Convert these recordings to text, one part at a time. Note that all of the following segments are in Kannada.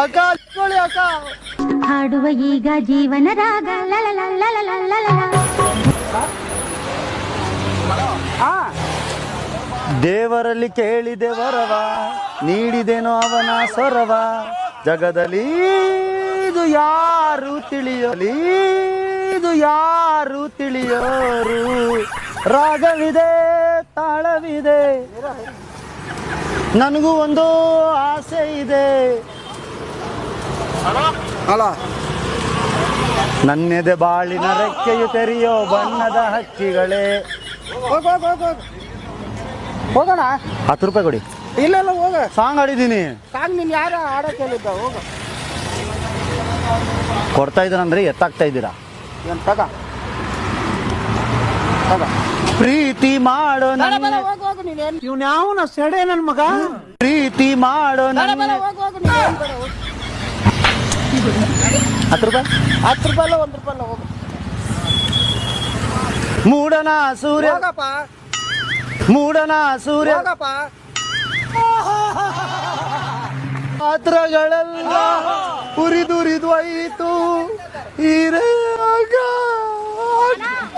ಅಕ್ಕ ಹಚ್ಕೊಳ್ಳಿ ಅಕ್ಕ. ಹಾಡುವ ಈಗ ಜೀವನ ರಾಗ ದೇವರಲ್ಲಿ ಕೇಳಿದೆ ವರವ, ನೀಡಿದೆನೋ ಅವನ ಸ್ವರವ, ಜಗದಲ್ಲಿ ಇದು ಯಾರು ತಿಳಿಯಲಿ, ಇದು ಯಾರು ತಿಳಿಯೋರು. ರಾಗವಿದೆ, ತಾಳವಿದೆ, ನನಗೂ ಒಂದು ಆಸೆ ಇದೆ. ನನ್ನೆದೆ ಬಾಳಿನ ರೆಕ್ಕೆಯು ತೆರೆಯೋ ಬಣ್ಣದ ಹಕ್ಕಿಗಳೇ. ಹೋಗೋಣ. 10 ರೂಪಾಯಿ ಕೊಡಿ. ಇಲ್ಲ ಹೋಗ. ಸಾಂಗ್ ಆಡಿದ್ದೀನಿ. ಸಾಂಗ್ ನೀನು ಯಾರು ಆಡೋಕೆ ಹೇಳಿದ್ದ? ಹೋಗ. ಕೊಡ್ತಾ ಇದ್ದೀರಂದ್ರೆ ಎತ್ತಾಗ್ತಾ ಇದ್ದೀರಾ? ಏನು ತಗ ತಗ. ಪ್ರೀತಿ ಮಾಡೋ ಹೋಗು ನೀನು. ಇವ್ನು ಯಾವನ ಸೆಡೆ ನನ್ನ ಮಗ. ಪ್ರೀತಿ ಮಾಡೋ ಹೋಗು ನೀನು. 10 ರೂಪಾಯಿ. 10 ರೂಪಾಯಿ ಅಲ್ಲ, 1 ರೂಪಾಯಿ ಅಲ್ಲ. ಹೋಗು. ಮೂಡನ ಸೂರ್ಯ, ಹೋಗಪ್ಪ. ಮೂಡನ ಸೂರ್ಯ, ಹೋಗಪ್ಪ. ಪಾತ್ರಗಳೆಲ್ಲ ಉರಿದುರಿದ್ವಾಯಿತು.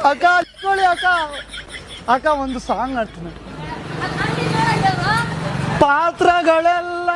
ಅಕ್ಕ ಹಚ್ಕೊಳ್ಳಿ ಅಕ್ಕ. ಅಕ್ಕ ಒಂದು ಸಾಂಗ್ ಆಡ್ತೀನಿ. ಪಾತ್ರಗಳೆಲ್ಲ